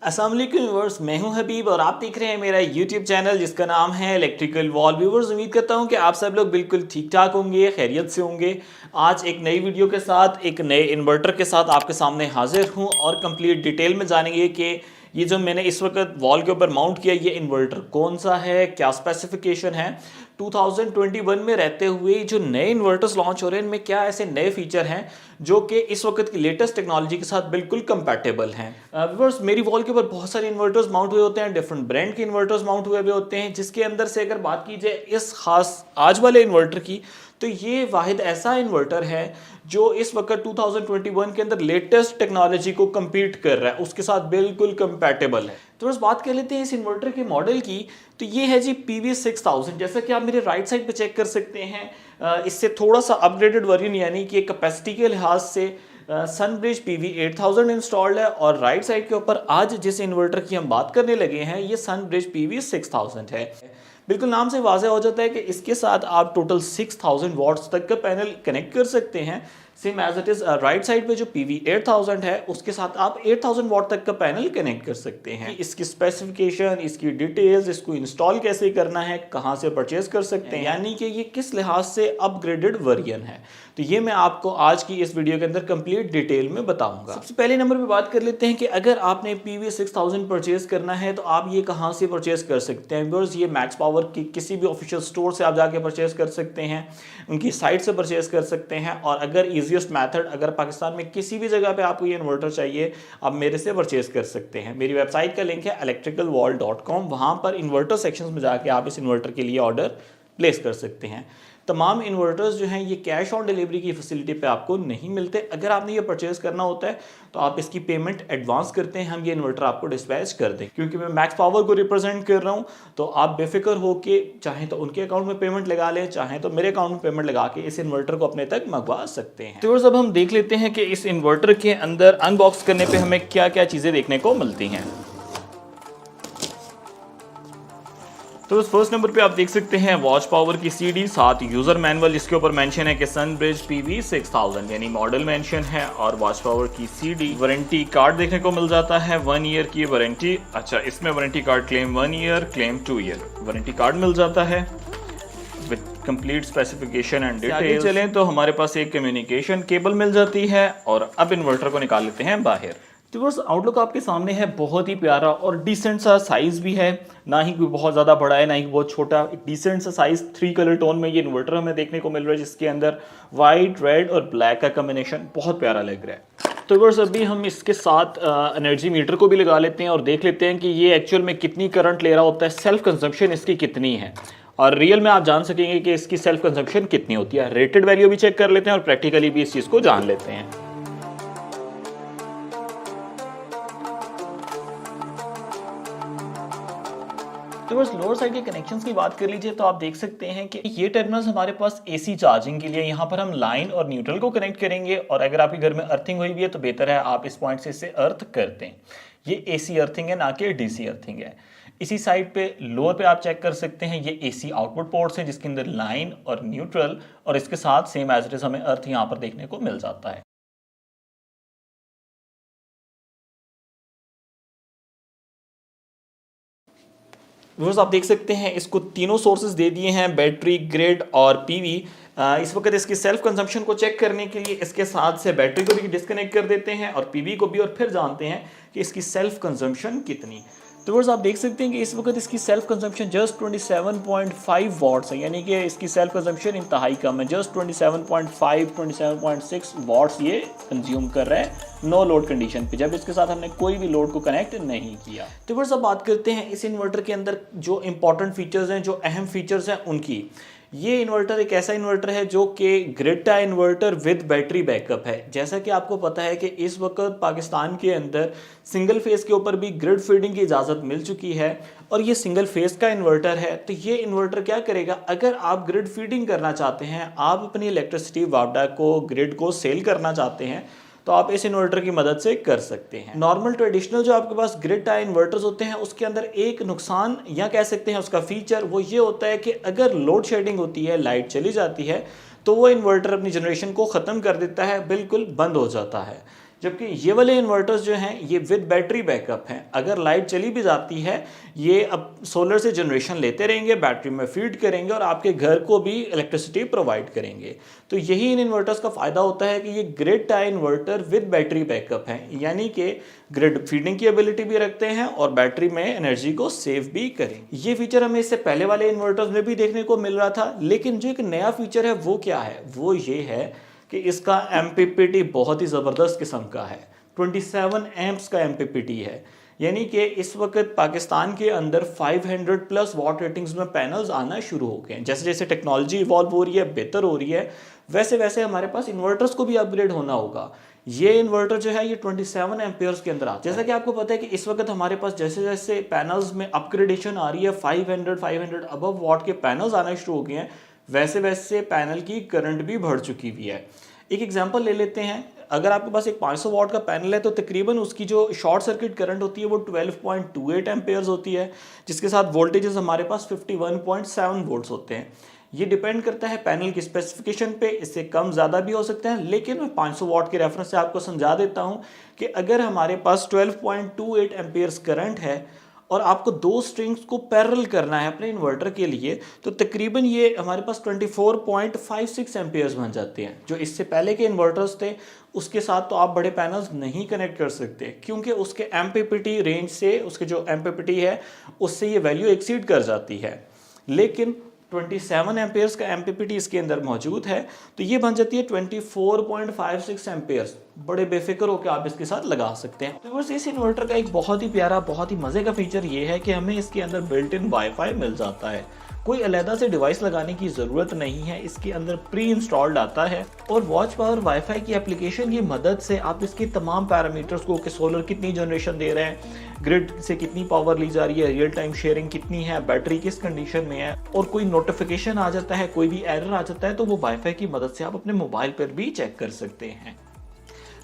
अस्सलाम वालेकुम व्यूअर्स, मैं हूं हबीब और आप देख रहे हैं मेरा YouTube चैनल जिसका नाम है इलेक्ट्रिकल वॉल। व्यूअर्स, उम्मीद करता हूं कि आप सब लोग बिल्कुल ठीक ठाक होंगे, खैरियत से होंगे। आज एक नई वीडियो के साथ, एक नए इन्वर्टर के साथ आपके सामने हाजिर हूं और कंप्लीट डिटेल में जानेंगे कि ये जो मैंने इस वक्त वॉल के ऊपर माउंट किया, ये इन्वर्टर कौन सा है, क्या स्पेसिफिकेशन है। 2021 में रहते हुए जो नए इन्वर्टर्स लॉन्च हो रहे हैं, इनमें क्या ऐसे नए फीचर हैं जो कि इस वक्त की लेटेस्ट टेक्नोलॉजी के साथ बिल्कुल कंपैटिबल हैं। व्यूअर्स, मेरी वॉल के ऊपर बहुत सारे इन्वर्टर्स माउंट हुए होते हैं, डिफरेंट ब्रांड के इन्वर्टर्स माउंट हुए हुए होते हैं, जिसके अंदर से अगर बात की जाए इस खास आज वाले इन्वर्टर की, तो ये वाहिद ऐसा इन्वर्टर है जो इस वक्त 2021 के अंदर लेटेस्ट टेक्नोलॉजी को compete कर रहा है, उसके साथ बिल्कुल कंपैटिबल है। तो बस बात कर लेते हैं इस इन्वर्टर के मॉडल की। तो ये है जी PV6000। जैसा कि आप मेरे राइट साइड पे चेक कर सकते हैं, इससे थोड़ा सा अपग्रेडेड वर्जन, यानी कि कैपेसिटी के लिहाज से सनब्रिज PV8000 इंस्टॉल्ड है। और राइट साइड के ऊपर आज जिस इन्वर्टर की हम बात करने लगे हैं, ये सनब्रिज PV6000 है। बिल्कुल नाम से वाज़ेह हो जाता है कि इसके साथ आप टोटल 6000 वॉट्स तक का पैनल कनेक्ट कर सकते हैं। Same as it is right side पे जो PV8000 है, उसके साथ आप 8000 वॉट तक का पैनल कनेक्ट कर सकते हैं। इसकी स्पेसिफिकेशन, इसकी डिटेल्स, इसको इंस्टॉल कैसे करना है, कहाँ से परचेज कर सकते हैं, यानी कि ये किस लिहाज से अपग्रेडेड वर्जन है, तो ये मैं आपको आज की इस वीडियो के अंदर कंप्लीट डिटेल में बताऊंगा। सबसे पहले नंबर पे बात कर लेते हैं कि अगर आपने PV6000 परचेज करना है तो आप ये कहाँ से परचेज कर सकते हैं। व्यूअर्स, ये मैक्स पावर की किसी भी ऑफिशियल स्टोर से आप जाके परचेज कर सकते हैं, उनकी साइट से परचेज कर सकते हैं। और अगर ईजीएस्ट मैथड, अगर पाकिस्तान में किसी भी जगह पे आपको ये इन्वर्टर चाहिए, आप मेरे से परचेज कर सकते हैं। मेरी वेबसाइट का लिंक है electricalwall.com, वहाँ पर इन्वर्टर सेक्शन में जाके आप इस इन्वर्टर के लिए ऑर्डर प्लेस कर सकते हैं। तमाम इन्वर्टर्स जो हैं ये कैश ऑन डिलीवरी की फैसिलिटी पे आपको नहीं मिलते। अगर आपने ये परचेज करना होता है तो आप इसकी पेमेंट एडवांस करते हैं, हम ये इन्वर्टर आपको डिस्पैच कर दें। क्योंकि मैं मैक्स पावर को रिप्रेजेंट कर रहा हूँ, तो आप बेफिक्र हो के चाहें तो उनके अकाउंट में पेमेंट लगा लें, चाहें तो मेरे अकाउंट में पेमेंट लगा के इस इन्वर्टर को अपने तक मंगवा सकते हैं। तो अब हम देख लेते हैं कि इस इन्वर्टर के अंदर अनबॉक्स करने पर हमें क्या क्या चीज़ें देखने को मिलती हैं। तो फर्स्ट नंबर पे आप देख सकते हैं वॉच पावर की CD, साथ यूज़र मैनुअल जिसके ऊपर मेंशन है कि सनब्रिज PV6000 यानी मॉडल मेंशन है, और वॉच पावर की CD। वारंटी कार्ड देखने को मिल जाता है, 1 ईयर की वारंटी। अच्छा, इसमें warranty card claim 1 year, claim 2 year warranty card मिल जाता है with complete specification and details. चलें तो हमारे पास एक कम्युनिकेशन केबल मिल जाती है। और अब इन्वर्टर को निकाल लेते हैं बाहर। तो बस आउटलुक आपके सामने है, बहुत ही प्यारा और डिसेंट सा साइज़ भी है, ना ही कोई बहुत ज़्यादा बड़ा है ना ही बहुत छोटा। एक डिसेंट सा साइज़ 3 कलर टोन में ये इन्वर्टर हमें देखने को मिल रहा है, जिसके अंदर वाइट, रेड और ब्लैक का कम्बिनेशन बहुत प्यारा लग रहा है। तो बस अभी हम इसके साथ एनर्जी मीटर को भी लगा लेते हैं और देख लेते हैं कि ये एक्चुअल में कितनी करंट ले रहा होता है, सेल्फ कंजम्पशन इसकी कितनी है, और रियल में आप जान सकेंगे कि इसकी सेल्फ कंजम्पशन कितनी होती है। रेटेड वैल्यू भी चेक कर लेते हैं और प्रैक्टिकली भी इस चीज़ को जान लेते हैं। तो बस लोअर साइड के कनेक्शंस की बात कर लीजिए तो आप देख सकते हैं कि ये टर्मिनल्स हमारे पास AC चार्जिंग के लिए, यहाँ पर हम लाइन और न्यूट्रल को कनेक्ट करेंगे। और अगर आपके घर में अर्थिंग हुई भी है तो बेहतर है आप इस पॉइंट से इसे अर्थ कर दें। ये AC अर्थिंग है, ना कि DC अर्थिंग है। इसी साइड पे लोअर पे आप चेक कर सकते हैं, ये AC आउटपुट पोर्ट्स हैं जिसके अंदर लाइन और न्यूट्रल, और इसके साथ सेम एज इट इज हमें अर्थ यहाँ पर देखने को मिल जाता है। व्यूअर्स, आप देख सकते हैं इसको तीनों सोर्सेज दे दिए हैं, बैटरी, ग्रिड और PV। इस वक्त इसकी सेल्फ कंजम्पशन को चेक करने के लिए इसके साथ से बैटरी को भी डिस्कनेक्ट कर देते हैं और PV को भी, और फिर जानते हैं कि इसकी सेल्फ कंजम्पशन कितनी। तो व्यूअर्स, आप देख सकते हैं कि इस वक्त इसकी सेल्फ कंजम्पशन जस्ट 27.5 वॉट्स है, यानी कि इसकी सेल्फ कंजम्पशन इंतहाई कम है। जस्ट 27.5, 27.6 वॉट्स ये कंज्यूम कर रहा है नो लोड कंडीशन पे, जब इसके साथ हमने कोई भी लोड को कनेक्ट नहीं किया। तो व्यूअर्स, अब बात करते हैं इस इन्वर्टर के अंदर जो इंपॉर्टेंट फीचर्स हैं, जो अहम फीचर्स हैं उनकी। ये इन्वर्टर एक ऐसा इन्वर्टर है जो कि grid tie inverter with battery backup है। जैसा कि आपको पता है कि इस वक्त पाकिस्तान के अंदर सिंगल फेस के ऊपर भी ग्रिड फीडिंग की इजाज़त मिल चुकी है, और ये सिंगल फेस का इन्वर्टर है। तो ये इन्वर्टर क्या करेगा, अगर आप ग्रिड फीडिंग करना चाहते हैं, आप अपनी इलेक्ट्रिसिटी वापडा को, ग्रिड को सेल करना चाहते हैं, तो आप इस इन्वर्टर की मदद से कर सकते हैं। नॉर्मल ट्रेडिशनल जो आपके पास ग्रिड टाई इन्वर्टर्स होते हैं, उसके अंदर एक नुकसान या कह सकते हैं उसका फीचर वो ये होता है कि अगर लोड शेडिंग होती है, लाइट चली जाती है, तो वो इन्वर्टर अपनी जनरेशन को ख़त्म कर देता है, बिल्कुल बंद हो जाता है। जबकि ये वाले इन्वर्टर्स जो हैं ये विद बैटरी बैकअप हैं। अगर लाइट चली भी जाती है ये अब सोलर से जनरेशन लेते रहेंगे, बैटरी में फीड करेंगे और आपके घर को भी इलेक्ट्रिसिटी प्रोवाइड करेंगे। तो यही इन इन्वर्टर्स का फ़ायदा होता है कि ये grid tie inverter with battery backup है, यानी कि ग्रिड फीडिंग की एबिलिटी भी रखते हैं और बैटरी में एनर्जी को सेव भी करें। ये फीचर हमें इससे पहले वाले इन्वर्टर्स में भी देखने को मिल रहा था, लेकिन जो एक नया फीचर है वो क्या है, वो ये है कि इसका MPPT बहुत ही ज़बरदस्त किस्म का है। 27 एम्प्स का MPPT है, यानी कि इस वक्त पाकिस्तान के अंदर 500 प्लस वॉट रेटिंग्स में पैनल्स आना शुरू हो गए हैं। जैसे जैसे टेक्नोलॉजी इवॉल्व हो रही है, बेहतर हो रही है, वैसे वैसे हमारे पास इन्वर्टर्स को भी अपग्रेड होना होगा। ये इन्वर्टर जो है ये 27 एम्पियर्स के अंदर आता है। जैसा कि आपको पता है कि इस वक्त हमारे पास जैसे जैसे पैनल्स में अपग्रेडेशन आ रही है, 500 अबव वॉट के पैनल्स आना शुरू हो गए हैं, वैसे वैसे पैनल की करंट भी बढ़ चुकी हुई है। एक एग्जांपल ले लेते हैं, अगर आपके पास एक 500 वॉट का पैनल है तो तकरीबन उसकी जो शॉर्ट सर्किट करंट होती है वो 12.28 एम्पेयर्स होती है, जिसके साथ वोल्टेजेस हमारे पास 51.7 वोल्ट्स होते हैं। ये डिपेंड करता है पैनल की स्पेसिफिकेशन पे, इससे कम ज़्यादा भी हो सकते हैं, लेकिन मैं 500 वॉट के रेफरेंस से आपको समझा देता हूँ कि अगर हमारे पास 12.28 एम्पेयर्स करंट है और आपको दो स्ट्रिंग्स को पैरेलल करना है अपने इन्वर्टर के लिए, तो तकरीबन ये हमारे पास 24.56 एम्पियर्स बन जाते हैं। जो इससे पहले के इन्वर्टर्स थे उसके साथ तो आप बड़े पैनल्स नहीं कनेक्ट कर सकते, क्योंकि उसके MPPT रेंज से, उसके जो MPPT है उससे ये वैल्यू एक्सीड कर जाती है। लेकिन 27 एम्पेयर्स का MPPT इसके अंदर मौजूद है, तो ये बन जाती है 24.56 एम्पेयर्स। बड़े बेफिक्र होकर आप इसके साथ लगा सकते हैं। तो बस इस इन्वर्टर का एक बहुत ही प्यारा, बहुत ही मज़े का फीचर ये है कि हमें इसके अंदर बिल्ट इन वाईफाई मिल जाता है। कोई अलहदा से डिवाइस लगाने की ज़रूरत नहीं है, इसके अंदर प्री इंस्टॉल्ड आता है और वॉच पावर वाईफाई की एप्लीकेशन की मदद से आप इसके तमाम पैरामीटर्स को, कि सोलर कितनी जनरेशन दे रहे हैं, ग्रिड से कितनी पावर ली जा रही है, रियल टाइम शेयरिंग कितनी है, बैटरी किस कंडीशन में है, और कोई नोटिफिकेशन आ जाता है, कोई भी एरर आ जाता है, तो वो वाईफाई की मदद से आप अपने मोबाइल पर भी चेक कर सकते हैं।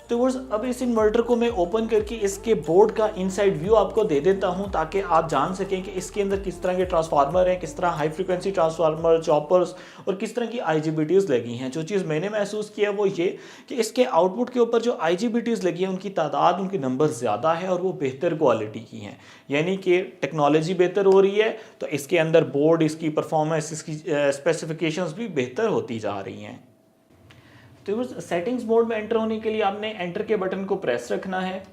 तो अब इस इन्वर्टर को मैं ओपन करके इसके बोर्ड का इनसाइड व्यू आपको दे देता हूं, ताकि आप जान सकें कि इसके अंदर किस तरह के ट्रांसफार्मर हैं, किस तरह हाई फ्रीक्वेंसी ट्रांसफार्मर, चॉपर्स और किस तरह की IGBTs लगी हैं। जो चीज़ मैंने महसूस किया वो ये कि इसके आउटपुट के ऊपर जो IGBTs लगी हैं उनकी तादाद, उनके नंबर ज़्यादा है और वो बेहतर क्वालिटी की हैं, यानी कि टेक्नोलॉजी बेहतर हो रही है, तो इसके अंदर बोर्ड, इसकी परफॉर्मेंस, इसकी स्पेसिफिकेशंस भी बेहतर होती जा रही हैं। तो सेटिंग्स मोड में एंटर होने के लिए आपने एंटर के बटन को प्रेस रखना है।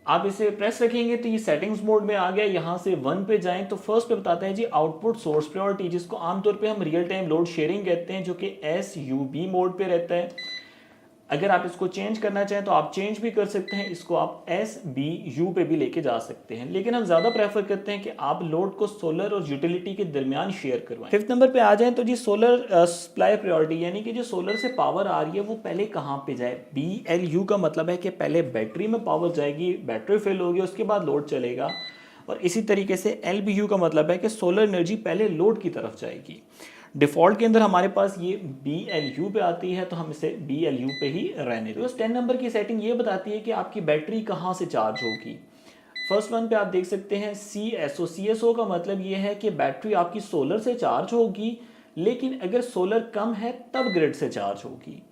आप इसे प्रेस रखेंगे तो ये सेटिंग्स मोड में आ गया। यहाँ से 1 पे जाएं तो फर्स्ट पे बताते हैं जी आउटपुट सोर्स प्रायोरिटी, जिसको आमतौर पे हम रियल टाइम लोड शेयरिंग कहते हैं, जो कि SUB मोड पे रहता है। अगर आप इसको चेंज करना चाहें तो आप चेंज भी कर सकते हैं, इसको आप SBU पे भी लेके जा सकते हैं, लेकिन हम ज़्यादा प्रेफर करते हैं कि आप लोड को सोलर और यूटिलिटी के दरमियान शेयर करवाएं। 5th नंबर पे आ जाएं तो जी सोलर सप्लाई प्रायोरिटी, यानी कि जो सोलर से पावर आ रही है वो पहले कहाँ पे जाए। BLU का मतलब है कि पहले बैटरी में पावर जाएगी, बैटरी फिल होगी, उसके बाद लोड चलेगा। और इसी तरीके से LBU का मतलब है कि सोलर एनर्जी पहले लोड की तरफ जाएगी। डिफ़ॉल्ट के अंदर हमारे पास ये BLU पे आती है, तो हम इसे BLU पे ही रहने दें। 10 नंबर की सेटिंग ये बताती है कि आपकी बैटरी कहाँ से चार्ज होगी। फर्स्ट वन पे आप देख सकते हैं CSO का मतलब ये है कि बैटरी आपकी सोलर से चार्ज होगी, लेकिन अगर सोलर कम है तब ग्रिड से चार्ज होगी।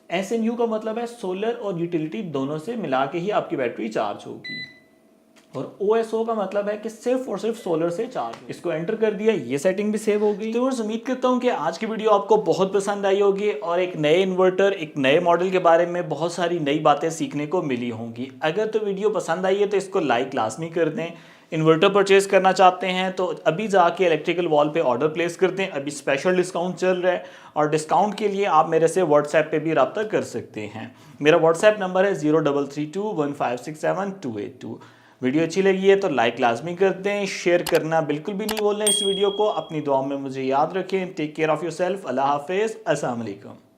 SNU का मतलब है सोलर और यूटिलिटी दोनों से मिला के ही आपकी बैटरी चार्ज होगी। और OSO का मतलब है कि सिर्फ और सिर्फ सोलर से चार्ज। इसको एंटर कर दिया, ये सेटिंग भी सेव हो गई। तो मैं उम्मीद करता हूँ कि आज की वीडियो आपको बहुत पसंद आई होगी और एक नए इन्वर्टर, एक नए मॉडल के बारे में बहुत सारी नई बातें सीखने को मिली होंगी। अगर तो वीडियो पसंद आई है तो इसको लाइक लाजमी कर दें। इन्वर्टर परचेज करना चाहते हैं तो अभी जाके इलेक्ट्रिकल वॉल पे ऑर्डर प्लेस कर दें, अभी स्पेशल डिस्काउंट चल रहा है और डिस्काउंट के लिए आप मेरे से व्हाट्सएप पे भी रब्ता कर सकते हैं। मेरा व्हाट्सएप नंबर है 03321567 वीडियो अच्छी लगी है तो लाइक लाजमी कर दें, शेयर करना बिल्कुल भी नहीं भूलें इस वीडियो को। अपनी दुआ में मुझे याद रखें। Take care of yourself. अल्लाह हाफिज़। अस्सलाम वालेकुम।